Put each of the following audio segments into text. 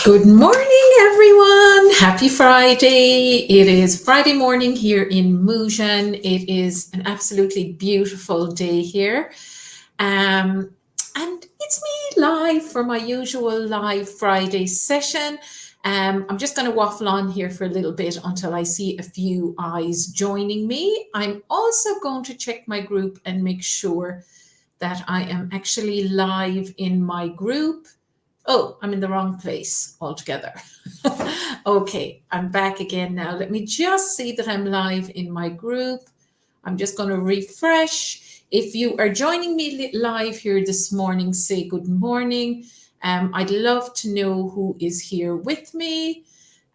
Good morning, everyone. Happy Friday. It is Friday morning here in Mougin. It is an absolutely beautiful day here. And it's me live for my usual live Friday session. I'm just going to waffle on here for a little bit until I see a few eyes joining me. I'm also going to check my group and make sure that I am actually live in my group. Oh, I'm in the wrong place altogether. Okay, I'm back again now. Let me just see that I'm live in my group. I'm just going to refresh. If you are joining me live here this morning, say good morning. I'd love to know who is here with me.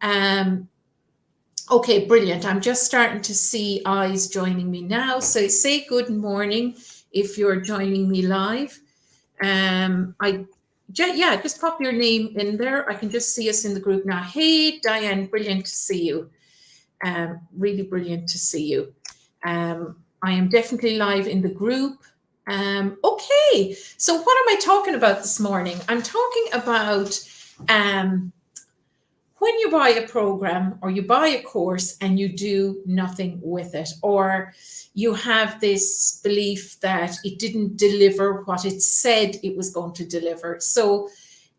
Okay, brilliant. I'm just starting to see eyes joining me now. So say good morning if you're joining me live. Just pop your name in there. I can just see us in the group now. Hey, Diane, brilliant to see you. Really brilliant to see you. I am definitely live in the group. Okay, so what am I talking about this morning? I'm talking about when you buy a program or you buy a course and you do nothing with it, or you have this belief that it didn't deliver what it said it was going to deliver. So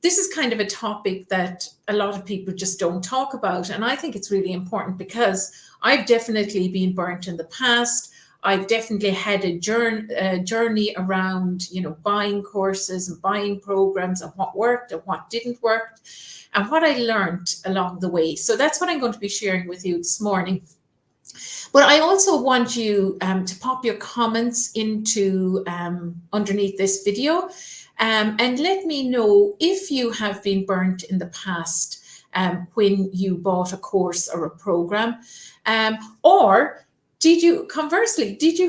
this is kind of a topic that a lot of people just don't talk about. And I think it's really important because I've definitely been burnt in the past. I've definitely had a journey around, buying courses and buying programs and what worked and what didn't work and what I learned along the way. So that's what I'm going to be sharing with you this morning. But I also want you to pop your comments into underneath this video and let me know if you have been burnt in the past when you bought a course or a program, or did you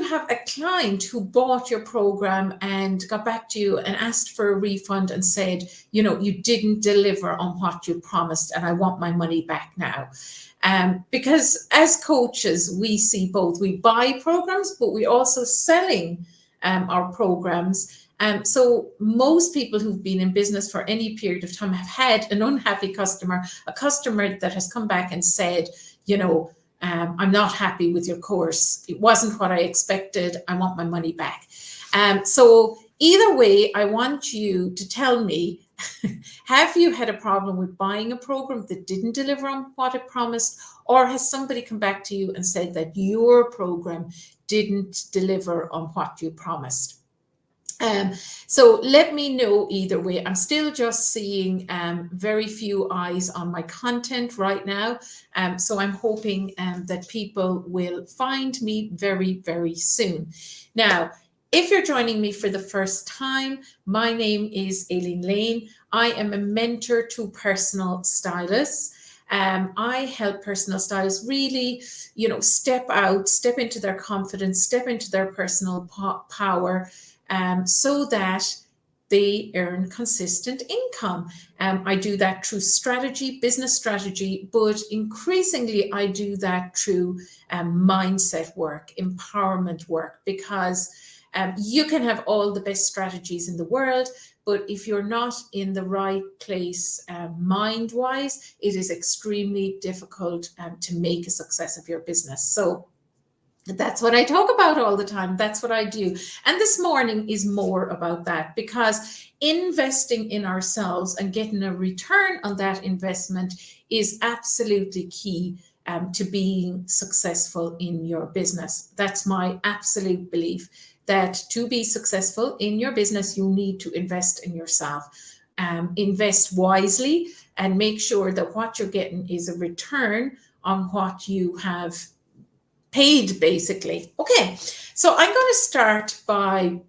have a client who bought your program and got back to you and asked for a refund and said, you didn't deliver on what you promised and I want my money back now? Because as coaches, we see both. We buy programs, but we're also selling our programs. So most people who've been in business for any period of time have had an unhappy customer, a customer that has come back and said, I'm not happy with your course. It wasn't what I expected. I want my money back. So either way, I want you to tell me, have you had a problem with buying a program that didn't deliver on what it promised? Or has somebody come back to you and said that your program didn't deliver on what you promised? So let me know either way. I'm still just seeing very few eyes on my content right now. So I'm hoping that people will find me very, very soon. Now, if you're joining me for the first time, my name is Aileen Lane. I am a mentor to personal stylists. I help personal stylists really, step into their confidence, step into their personal power, so that they earn consistent income. I do that through strategy, business strategy, but increasingly I do that through mindset work, empowerment work, because you can have all the best strategies in the world, but if you're not in the right place mind-wise, it is extremely difficult to make a success of your business. So that's what I talk about all the time. That's what I do. And this morning is more about that, because investing in ourselves and getting a return on that investment is absolutely key to being successful in your business. That's my absolute belief, that to be successful in your business, you need to invest in yourself. Invest wisely and make sure that what you're getting is a return on what you have paid, basically. Okay, so I'm going to start by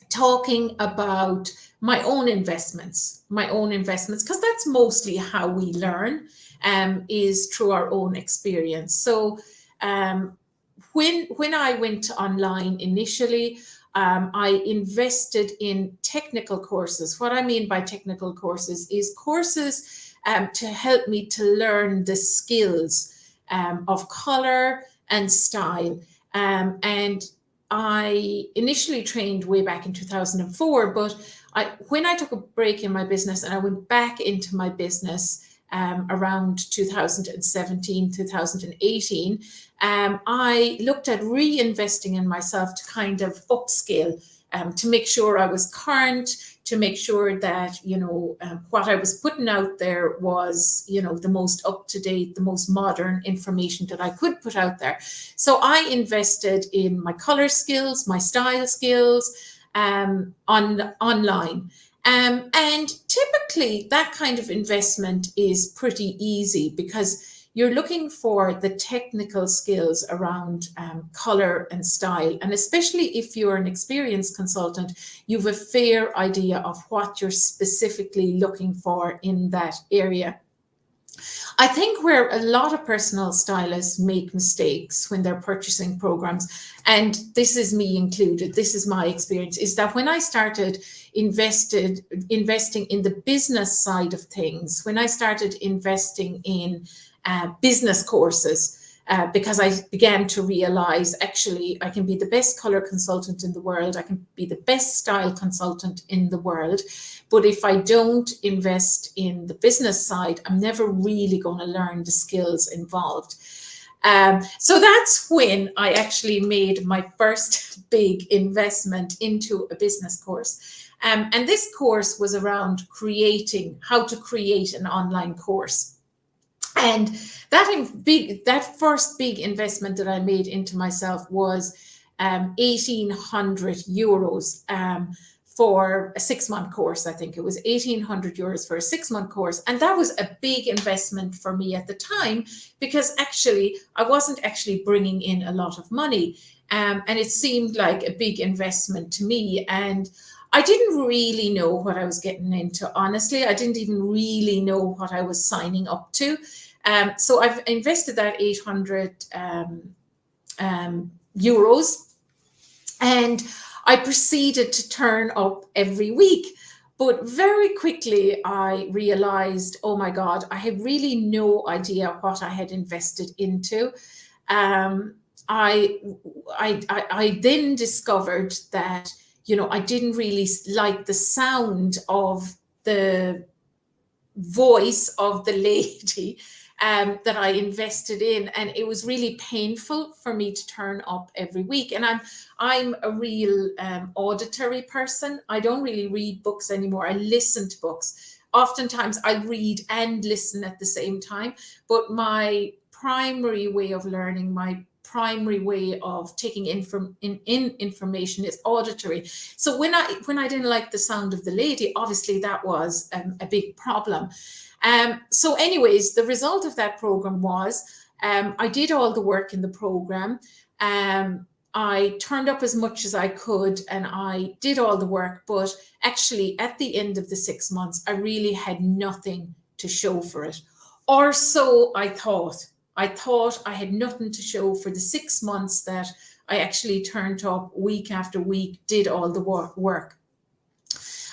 talking about my own investments, because that's mostly how we learn, is through our own experience. So when I went online initially, I invested in technical courses. What I mean by technical courses is courses to help me to learn the skills of color and style. And I initially trained way back in 2004, but When I took a break in my business and I went back into my business around 2017, 2018, I looked at reinvesting in myself to kind of upskill, to make sure I was current, to make sure that, what I was putting out there was, the most up to date, the most modern information that I could put out there. So I invested in my color skills, my style skills, online. And typically, that kind of investment is pretty easy because you're looking for the technical skills around color and style. And especially if you're an experienced consultant, you have a fair idea of what you're specifically looking for in that area. I think where a lot of personal stylists make mistakes when they're purchasing programs, and this is me included, this is my experience, is that when I started investing in the business side of things, when I started investing in business courses, because I began to realize actually I can be the best color consultant in the world, I can be the best style consultant in the world, but if I don't invest in the business side, I'm never really going to learn the skills involved. So that's when I actually made my first big investment into a business course. And this course was around how to create an online course. And that first big investment that I made into myself was 1,800 euros for a 6-month course. I think it was 1,800 euros for a 6-month course. And that was a big investment for me at the time, because actually I wasn't actually bringing in a lot of money. And it seemed like a big investment to me. And I didn't really know what I was getting into, honestly. I didn't even really know what I was signing up to. So I've invested that 800 euros, and I proceeded to turn up every week. But very quickly, I realized, oh my God, I had really no idea what I had invested into. I then discovered that, I didn't really like the sound of the voice of the lady that I invested in, and it was really painful for me to turn up every week. And I'm a real auditory person. I don't really read books anymore. I listen to books. Oftentimes I read and listen at the same time, but my primary way of learning, my primary way of taking information is auditory. So when I didn't like the sound of the lady, obviously that was a big problem. So anyways, the result of that program was I did all the work in the program. I turned up as much as I could and I did all the work, but actually at the end of the 6 months, I really had nothing to show for it. Or so I thought. I thought I had nothing to show for the 6 months that I actually turned up week after week, did all the work.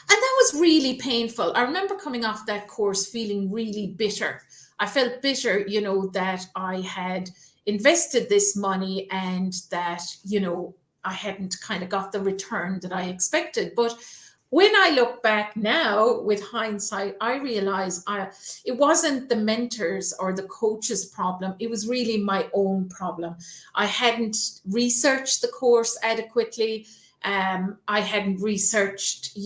And that was really painful. I remember coming off that course feeling really bitter. I felt bitter, that I had invested this money and that, I hadn't kind of got the return that I expected. But when I look back now with hindsight, I realize it wasn't the mentors or the coach's problem. It was really my own problem. I hadn't researched the course adequately. I hadn't researched,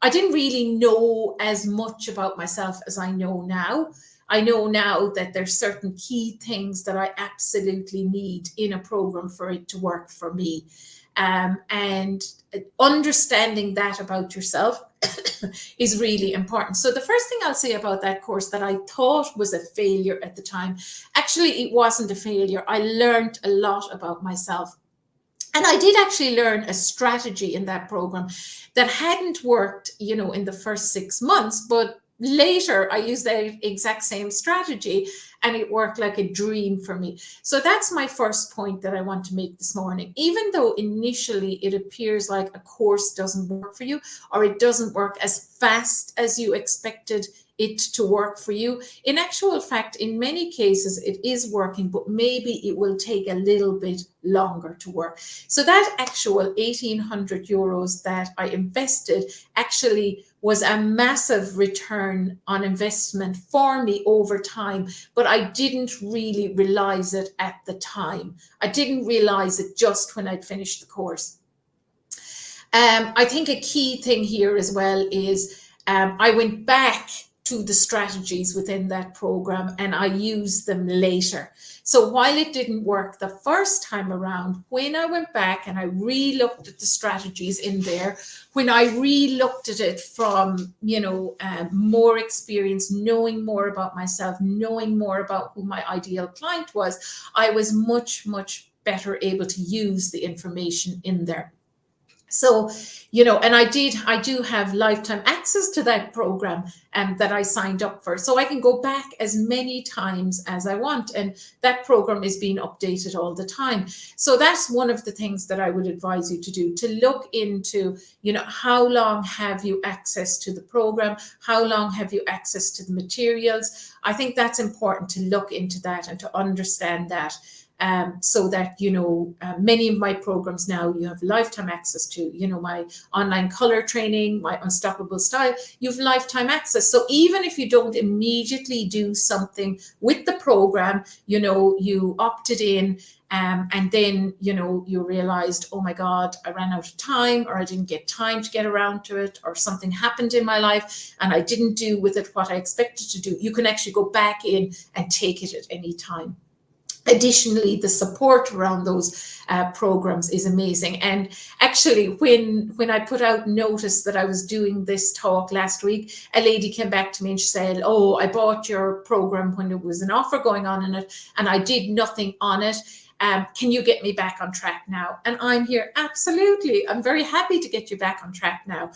I didn't really know as much about myself as I know now. I know now that there's certain key things that I absolutely need in a program for it to work for me. And understanding that about yourself is really important. So the first thing I'll say about that course that I thought was a failure at the time, actually it wasn't a failure. I learned a lot about myself. And I did actually learn a strategy in that program that hadn't worked, in the first 6 months, but later I used the exact same strategy and it worked like a dream for me. So that's my first point that I want to make this morning. Even though initially it appears like a course doesn't work for you, or it doesn't work as fast as you expected it to work for you, in actual fact, in many cases it is working, but maybe it will take a little bit longer to work. So that actual 1,800 euros that I invested actually was a massive return on investment for me over time, but I didn't really realize it at the time. I didn't realize it just when I'd finished the course. I think a key thing here as well is I went back to the strategies within that program and I used them later. So while it didn't work the first time around, when I went back and I re-looked at the strategies in there, when I re-looked at it from, more experience, knowing more about myself, knowing more about who my ideal client was, I was much, much better able to use the information in there. So, and I do have lifetime access to that program that I signed up for. So I can go back as many times as I want. And that program is being updated all the time. So that's one of the things that I would advise you to do, to look into, how long have you access to the program? How long have you access to the materials? I think that's important to look into that and to understand that. So that, many of my programs now, you have lifetime access to, my online color training, my Unstoppable Style, you have lifetime access. So even if you don't immediately do something with the program, you opted in, and then, you realized, oh my God, I ran out of time, or I didn't get time to get around to it, or something happened in my life and I didn't do with it what I expected to do. You can actually go back in and take it at any time. Additionally, the support around those programs is amazing. And actually, when I put out notice that I was doing this talk last week, a lady came back to me and she said, oh, I bought your program when there was an offer going on in it and I did nothing on it. Can you get me back on track now? And I'm here, absolutely. I'm very happy to get you back on track now.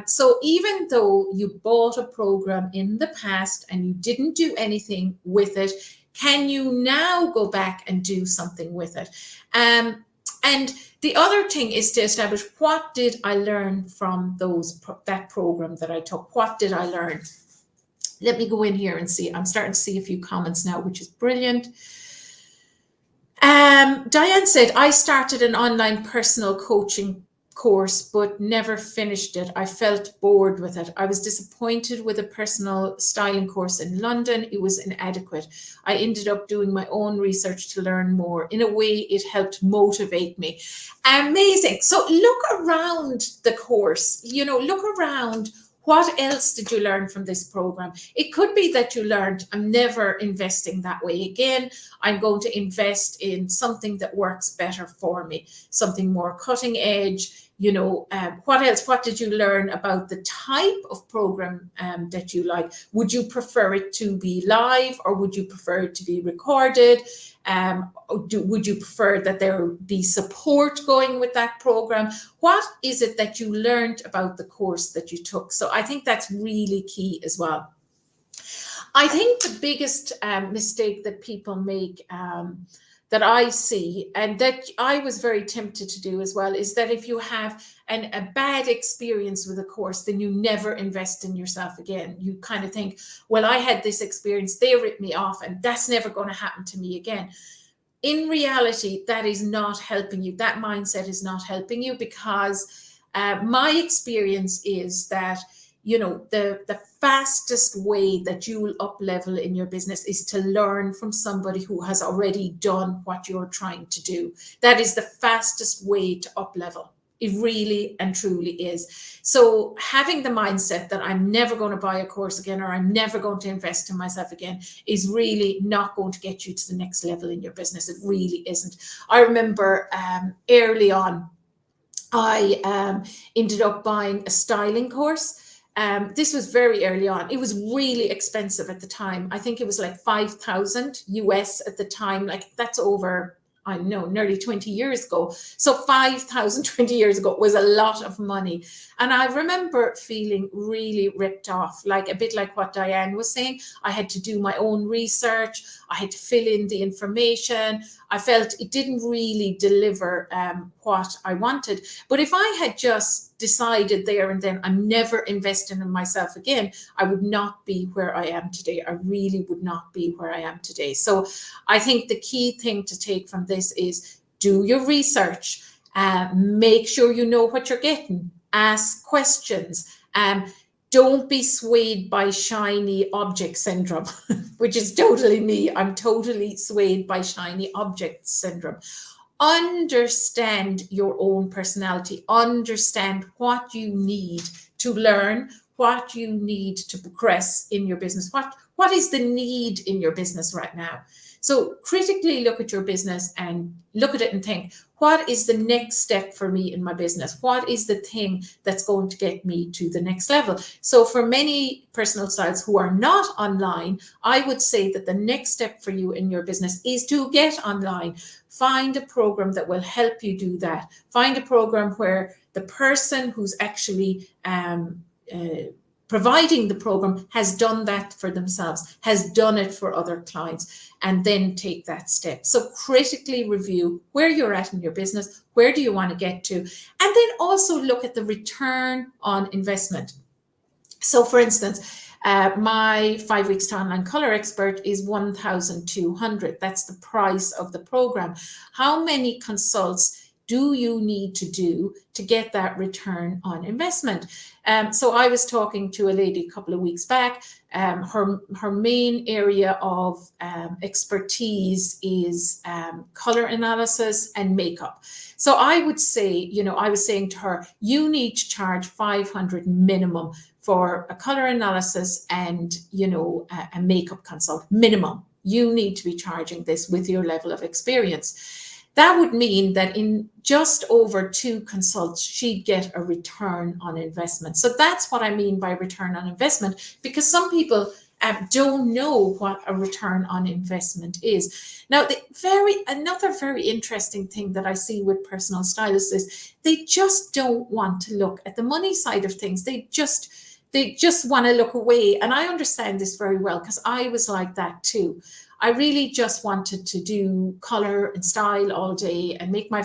So even though you bought a program in the past and you didn't do anything with it, can you now go back and do something with it? And the other thing is to establish, what did I learn from that program that I took? What did I learn? Let me go in here and see. I'm starting to see a few comments now, which is brilliant. Diane said, I started an online personal coaching course but never finished it. I felt bored with it. I was disappointed with a personal styling course in London. It was inadequate. I ended up doing my own research to learn more. In a way, it helped motivate me. Amazing. So look around the course, look around. What else did you learn from this program? It could be that you learned, I'm never investing that way again. I'm going to invest in something that works better for me, something more cutting edge. What else? What did you learn about the type of program that you like? Would you prefer it to be live, or would you prefer it to be recorded? Would you prefer that there be support going with that program? What is it that you learned about the course that you took? So I think that's really key as well. I think the biggest mistake that people make, that I see, and that I was very tempted to do as well, is that if you have a bad experience with a course, then you never invest in yourself again. You kind of think, well, I had this experience, they ripped me off, and that's never going to happen to me again. In reality, that is not helping you. That mindset is not helping you, because my experience is that the fastest way that you will up level in your business is to learn from somebody who has already done what you're trying to do. That is the fastest way to up level. It really and truly is. So having the mindset that I'm never going to buy a course again, or I'm never going to invest in myself again, is really not going to get you to the next level in your business. It really isn't. I remember early on, I ended up buying a styling course. This was very early on. It was really expensive at the time. I think it was like 5,000 US at the time. Like, that's over, I know, nearly 20 years ago. So 5,000 20 years ago was a lot of money. And I remember feeling really ripped off, like a bit like what Diane was saying. I had to do my own research. I had to fill in the information. I felt it didn't really deliver what I wanted. But if I had just decided there and then, I'm never investing in myself again, I would not be where I am today. I really would not be where I am today. So I think the key thing to take from this is do your research, make sure you know what you're getting, ask questions, don't be swayed by shiny object syndrome, which is totally me. I'm totally swayed by shiny object syndrome. Understand your own personality, understand what you need to learn, what you need to progress in your business. What is the need in your business right now? So critically look at your business and look at it and think, what is the next step for me in my business? What is the thing that's going to get me to the next level? So for many personal stylists who are not online, I would say that the next step for you in your business is to get online. Find a program that will help you do that. Find a program where the person who's actually providing the program has done that for themselves, has done it for other clients, and then take that step. So critically review where you're at in your business, where do you want to get to, and then also look at the return on investment. So for instance, my 5 weeks to online color expert is 1,200. That's the price of the program. How many consults do you need to do to get that return on investment? So I was talking to a lady a couple of weeks back. Her main area of expertise is color analysis and makeup. So I would say, I was saying to her, you need to charge 500 minimum for a color analysis and, a makeup consult minimum. You need to be charging this with your level of experience. That would mean that in just over 2 consults, she'd get a return on investment. So that's what I mean by return on investment, because some people don't know what a return on investment is. Now, another very interesting thing that I see with personal stylists is they just don't want to look at the money side of things. They just want to look away. And I understand this very well because I was like that too. I really just wanted to do color and style all day and make my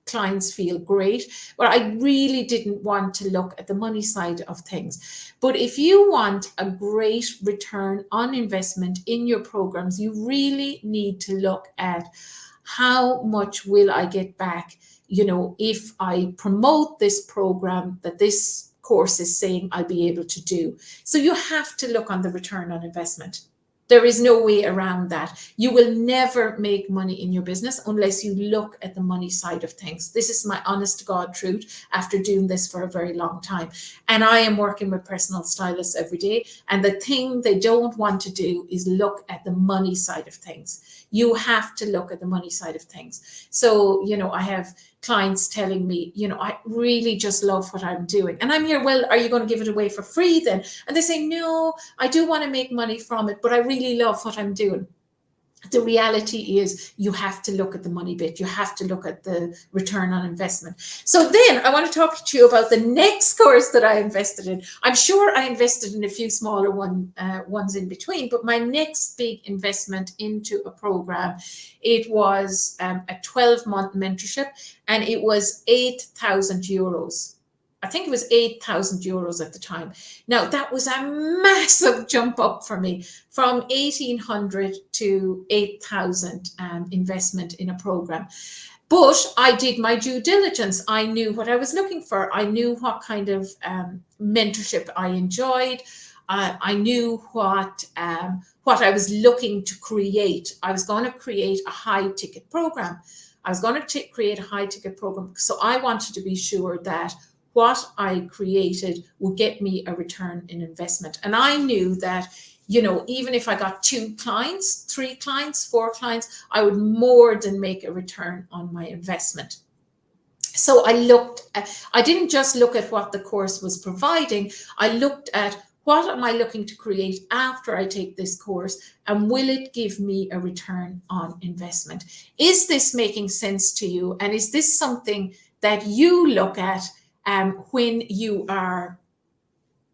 clients feel great, but I really didn't want to look at the money side of things. But if you want a great return on investment in your programs, you really need to look at how much will I get back, if I promote this program that this course is saying I'll be able to do. So you have to look on the return on investment. There is no way around that. You will never make money in your business unless you look at the money side of things. This is my honest to God truth after doing this for a very long time. And I am working with personal stylists every day. And the thing they don't want to do is look at the money side of things. You have to look at the money side of things. So, I have clients telling me, I really just love what I'm doing. And I'm here, well, are you going to give it away for free then? And they say, no, I do want to make money from it, but I really love what I'm doing. The reality is you have to look at the money bit. You have to look at the return on investment. So then I want to talk to you about the next course that I invested in. I'm sure I invested in a few smaller ones in between, but my next big investment into a program, it was a 12-month mentorship, and it was 8,000 euros. I think it was 8,000 euros at the time. Now, that was a massive jump up for me from 1,800 to 8,000 investment in a program. But I did my due diligence. I knew what I was looking for. I knew what kind of mentorship I enjoyed. I knew what I was looking to create. I was going to create a high ticket program. So I wanted to be sure that what I created would get me a return in investment. And I knew that, even if I got 2 clients, 3 clients, 4 clients, I would more than make a return on my investment. So I didn't just look at what the course was providing. I looked at What am I looking to create after I take this course? And will it give me a return on investment? Is this making sense to you? And is this something that you look at when you are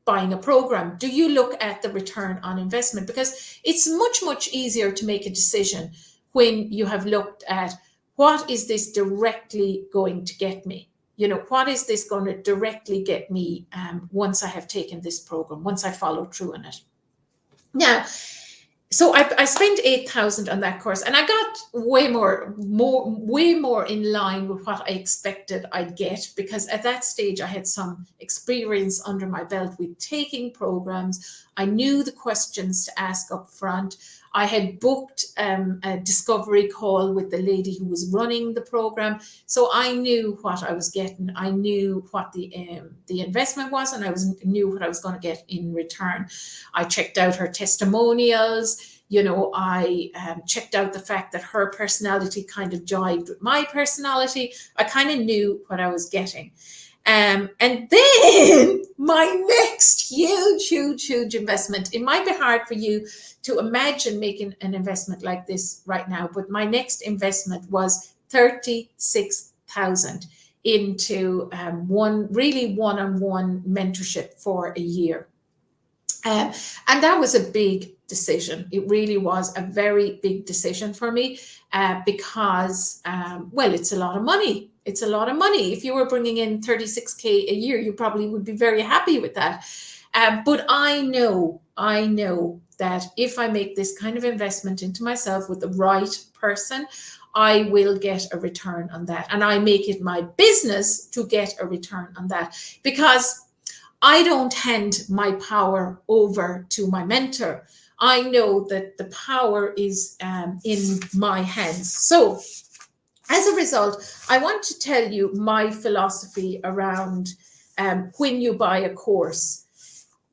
buying a program? Do you look at the return on investment? Because it's much, much easier to make a decision when you have looked at, what is this directly going to get me? You know, what is this going to directly get me once I have taken this program, once I follow through on it? Now, so I spent 8,000 on that course, and I got way more in line with what I expected I'd get, because at that stage I had some experience under my belt with taking programs. I knew the questions to ask up front. I had booked a discovery call with the lady who was running the program, so I knew what I was getting. I knew what the investment was, and knew what I was going to get in return. I checked out her testimonials. You know, I checked out the fact that her personality kind of jived with my personality. I kind of knew what I was getting. And then my next huge investment, it might be hard for you to imagine making an investment like this right now, but my next investment was 36,000 into one-on-one mentorship for a year. And that was a big decision. It really was a very big decision for me because, well, it's a lot of money. It's a lot of money. If you were bringing in 36K a year, you probably would be very happy with that. But I know that if I make this kind of investment into myself with the right person, I will get a return on that. And I make it my business to get a return on that, because I don't hand my power over to my mentor. I know that the power is in my hands. So as a result, I want to tell you my philosophy around when you buy a course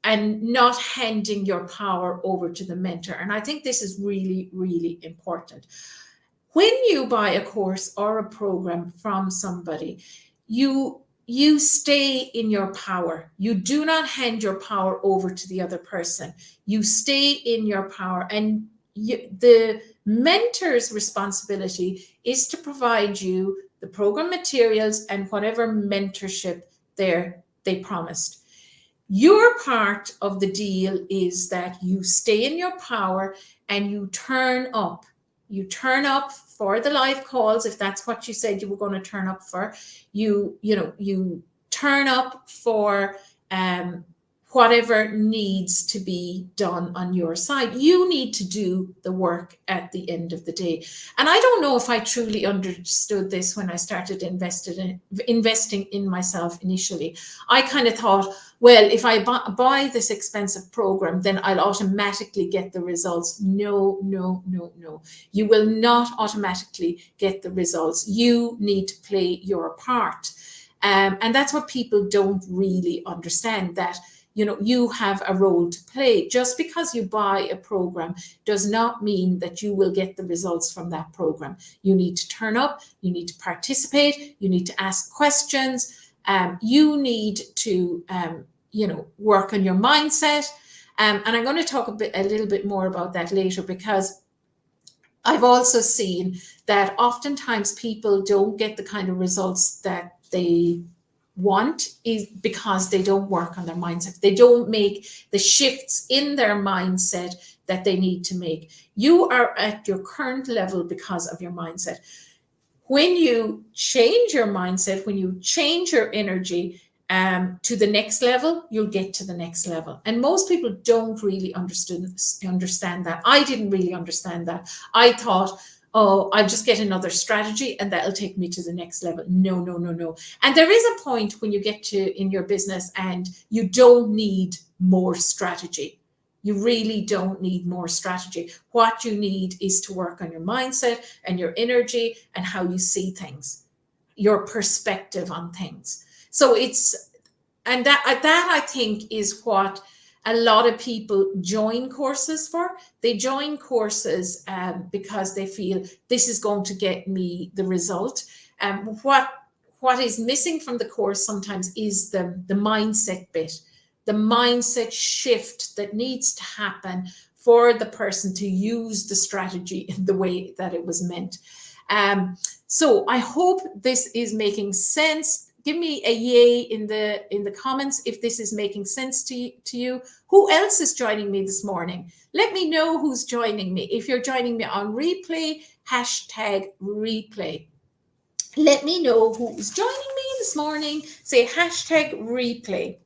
and not handing your power over to the mentor. And I think this is really, really important. When you buy a course or a program from somebody, you stay in your power. You do not hand your power over to the other person. You stay in your power, and the mentor's responsibility is to provide you the program materials and whatever mentorship they promised. Your part of the deal is that you stay in your power and you turn up. You turn up for the live calls if that's what you said you were going to turn up for. You turn up for whatever needs to be done on your side. You need to do the work at the end of the day. And I don't know if I truly understood this when I started investing in myself initially. I kind of thought, well, if I buy this expensive program, then I'll automatically get the results. No. You will not automatically get the results. You need to play your part. And that's what people don't really understand, that you have a role to play. Just because you buy a program does not mean that you will get the results from that program. You need to turn up, you need to participate, you need to ask questions, you need to work on your mindset. And I'm going to talk a little bit more about that later, because I've also seen that oftentimes people don't get the kind of results that they want, is because they don't work on their mindset. They don't make the shifts in their mindset that they need to make. You are at your current level because of your mindset. When you change your mindset, when you change your energy to the next level, you'll get to the next level. And most people don't really understand that. I didn't really understand that. I thought, oh, I'll just get another strategy and that'll take me to the next level. No. And there is a point when you get to in your business and you don't need more strategy. You really don't need more strategy. What you need is to work on your mindset and your energy and how you see things, your perspective on things. So that I think is what a lot of people join courses for. They join courses because they feel this is going to get me the result. What is missing from the course sometimes is the mindset bit, the mindset shift that needs to happen for the person to use the strategy in the way that it was meant. So I hope this is making sense. Give me a yay in the comments if this is making sense to you. Who else is joining me this morning? Let me know who's joining me. If you're joining me on replay, hashtag replay. Let me know who's joining me this morning. Say hashtag replay.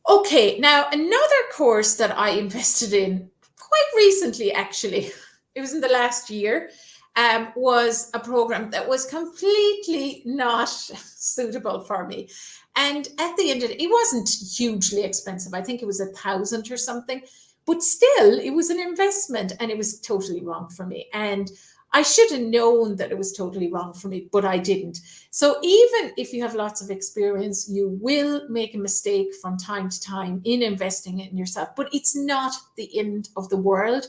Okay, now another course that I invested in quite recently, actually, it was in the last year, was a program that was completely not suitable for me. And at the end of it wasn't hugely expensive. I think it was 1,000 or something, but still it was an investment and it was totally wrong for me. And I should have known that it was totally wrong for me, but I didn't. So even if you have lots of experience, you will make a mistake from time to time in investing in yourself, but it's not the end of the world.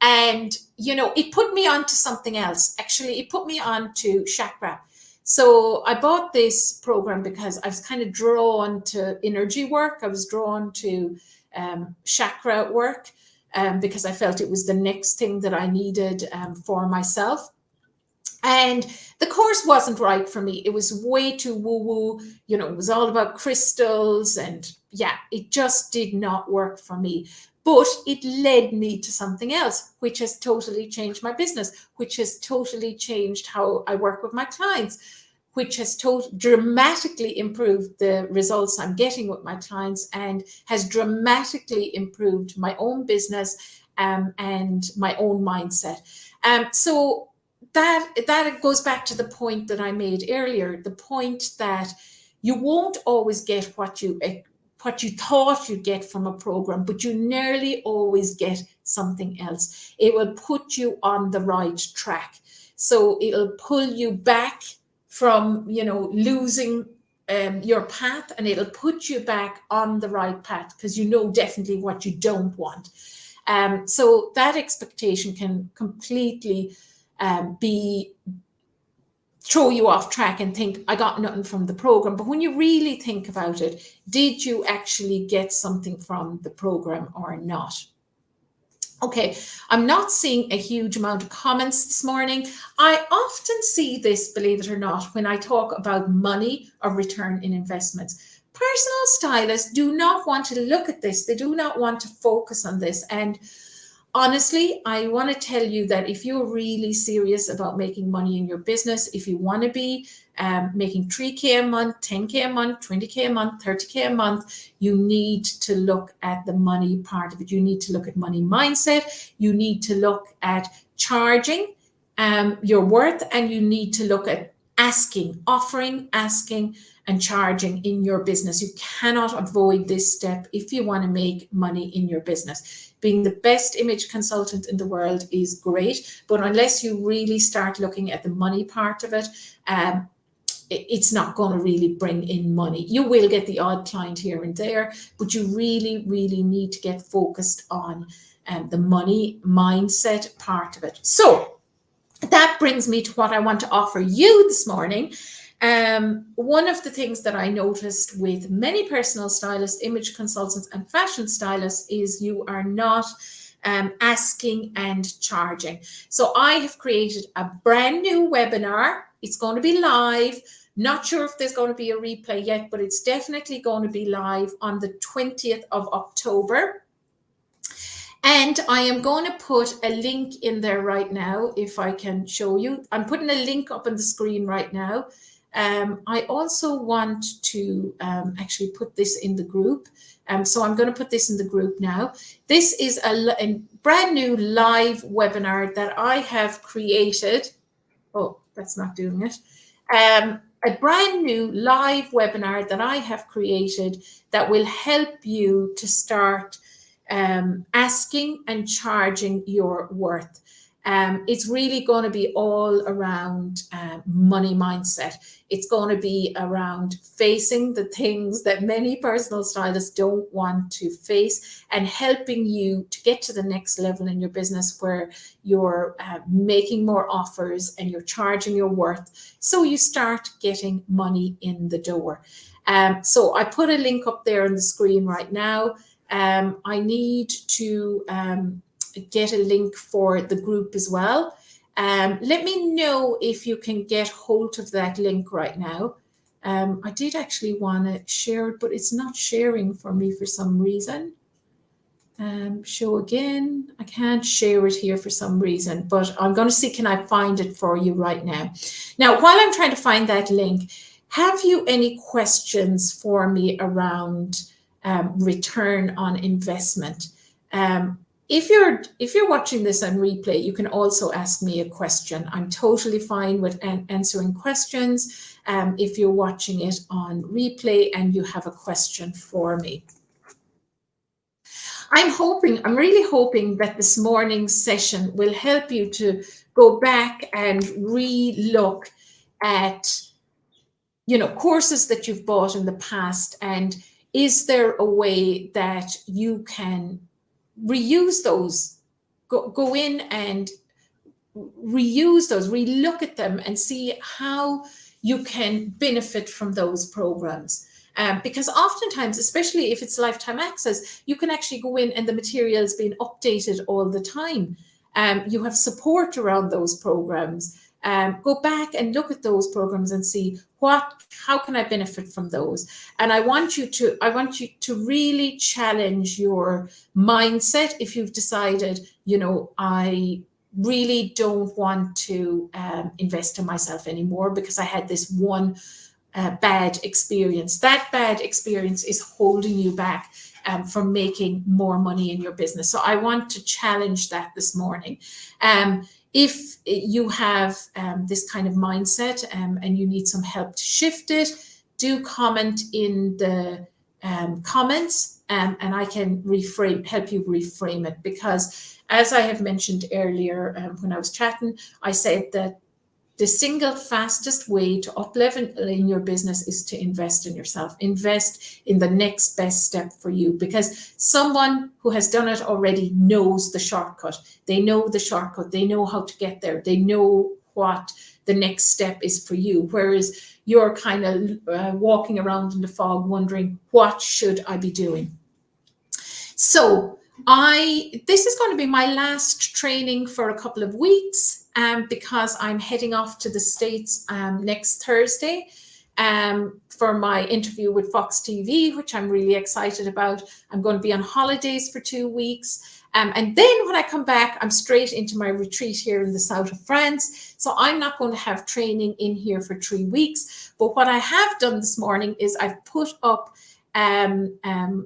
And, you know, it put me on to something else. Actually, it put me on to chakra. So I bought this program because I was kind of drawn to energy work. I was drawn to chakra work. Because I felt it was the next thing that I needed for myself. And the course wasn't right for me. It was way too woo-woo. You know, it was all about crystals. And yeah, it just did not work for me. But it led me to something else, which has totally changed my business, which has totally changed how I work with my clients, which has dramatically improved the results I'm getting with my clients and has dramatically improved my own business and my own mindset. So that goes back to the point that I made earlier, the point that you won't always get what you thought you'd get from a program, but you nearly always get something else. It will put you on the right track. So it'll pull you back from, you know, losing your path, and it'll put you back on the right path because you know definitely what you don't want. So that expectation can completely throw you off track and think, I got nothing from the program. But when you really think about it, did you actually get something from the program or not? Okay, I'm not seeing a huge amount of comments this morning. I often see this, believe it or not, when I talk about money or return in investments. Personal stylists do not want to look at this. They do not want to focus on this. And honestly, I want to tell you that if you're really serious about making money in your business, if you want to be making 3K a month, 10K a month, 20K a month, 30K a month, you need to look at the money part of it. You need to look at money mindset. You need to look at charging your worth, and you need to look at offering, asking, and charging in your business. You cannot avoid this step if you want to make money in your business. Being the best image consultant in the world is great, but unless you really start looking at the money part of it, it's not going to really bring in money. You will get the odd client here and there, but you really, really need to get focused on the money mindset part of it. So that brings me to what I want to offer you this morning. One of the things that I noticed with many personal stylists, image consultants, and fashion stylists is you are not asking and charging. So I have created a brand new webinar. It's going to be live. Not sure if there's going to be a replay yet, but it's definitely going to be live on the 20th of October. And I am going to put a link in there right now, if I can show you. I'm putting a link up on the screen right now. I also want to actually put this in the group. So I'm going to put this in the group now. This is a brand new live webinar that I have created. Oh, that's not doing it. A brand new live webinar that I have created that will help you to start asking and charging your worth. It's really going to be all around money mindset. It's going to be around facing the things that many personal stylists don't want to face, and helping you to get to the next level in your business where you're making more offers and you're charging your worth, so you start getting money in the door. So I put a link up there on the screen right now. I need to get a link for the group as well. Let me know if you can get hold of that link right now. I did actually want to share it, but it's not sharing for me for some reason. Show again. I can't share it here for some reason, but I'm going to see, can I find it for you right now? Now, while I'm trying to find that link, have you any questions for me around return on investment? If you're watching this on replay, you can also ask me a question. I'm totally fine with answering questions if you're watching it on replay and you have a question for me. I'm really hoping that this morning's session will help you to go back and re-look at, courses that you've bought in the past, and is there a way that you can reuse those, go in and reuse those, relook at them and see how you can benefit from those programs. Because oftentimes, especially if it's lifetime access, you can actually go in and the material is being updated all the time. You have support around those programs. Go back and look at those programs and see how can I benefit from those. And I want you to really challenge your mindset if you've decided, I really don't want to invest in myself anymore because I had this one bad experience. That bad experience is holding you back from making more money in your business. So I want to challenge that this morning. If you have this kind of mindset and you need some help to shift it, do comment in the comments and I can help you reframe it. Because as I have mentioned earlier when I was chatting, I said that the single fastest way to up-level in your business is to invest in yourself. Invest in the next best step for you, because someone who has done it already knows the shortcut. They know the shortcut. They know how to get there. They know what the next step is for you. Whereas you're kind of walking around in the fog wondering, what should I be doing? So this is going to be my last training for a couple of weeks because I'm heading off to the States next Thursday for my interview with Fox TV, which I'm really excited about. I'm going to be on holidays for 2 weeks. And then when I come back, I'm straight into my retreat here in the south of France. So I'm not going to have training in here for 3 weeks. But what I have done this morning is I've put up a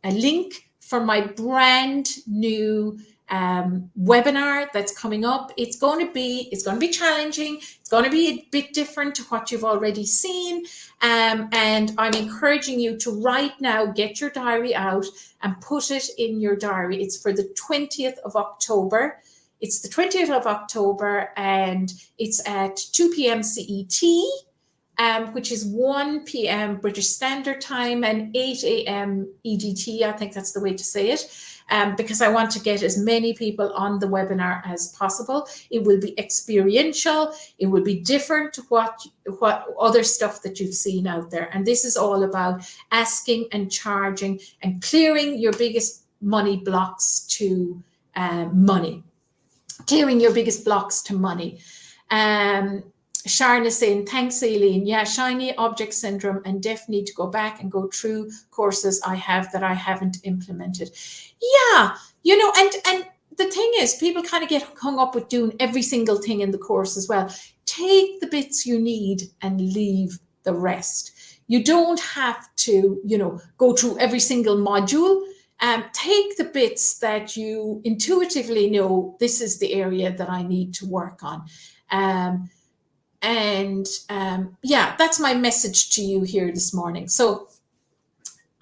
link for my brand new webinar that's coming up. It's going to be challenging. It's going to be a bit different to what you've already seen. And I'm encouraging you to right now get your diary out and put it in your diary. It's for the 20th of October. It's the 20th of October and it's at 2 p.m. CET. Which is 1 p.m. British Standard Time and 8 a.m. EDT. I think that's the way to say it, because I want to get as many people on the webinar as possible. It will be experiential. It will be different to what other stuff that you've seen out there. And this is all about asking and charging and clearing your biggest money blocks to money. Clearing your biggest blocks to money. Sharna saying, thanks, Aileen. Yeah, shiny object syndrome, and definitely need to go back and go through courses I have that I haven't implemented. Yeah, and the thing is, people kind of get hung up with doing every single thing in the course as well. Take the bits you need and leave the rest. You don't have to, go through every single module. Take the bits that you intuitively know, this is the area that I need to work on. Yeah, that's my message to you here this morning. So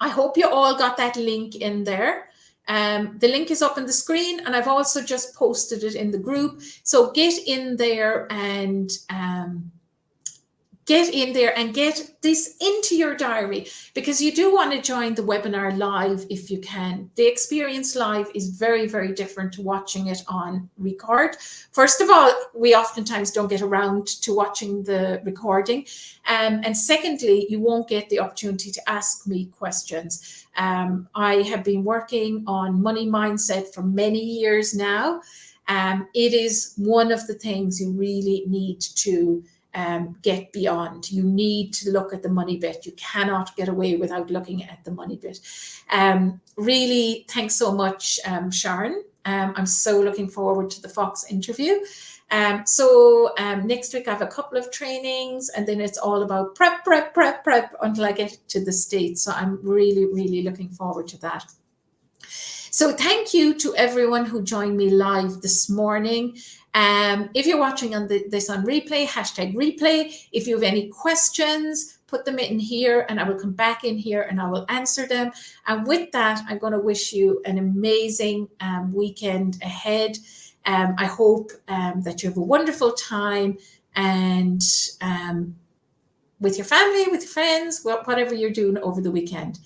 I hope you all got that link in there. The link is up on the screen, and I've also just posted it in the group. So get in there and get this into your diary, because you do want to join the webinar live if you can. The experience live is very, very different to watching it on record. First of all, we oftentimes don't get around to watching the recording. And secondly, you won't get the opportunity to ask me questions. I have been working on money mindset for many years now. It is one of the things you really need to get beyond. You need to look at the money bit. You cannot get away without looking at the money bit. Really, thanks so much, Sharon. I'm so looking forward to the Fox interview. So next week I have a couple of trainings, and then it's all about prep until I get to the States. So I'm really, really looking forward to that. So thank you to everyone who joined me live this morning. If you're watching on this on replay, hashtag replay. If you have any questions, put them in here and I will come back in here and I will answer them. And with that, I'm going to wish you an amazing weekend ahead. I hope that you have a wonderful time, and with your family, with your friends, whatever you're doing over the weekend.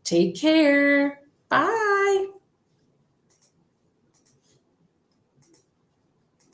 Take care. Bye.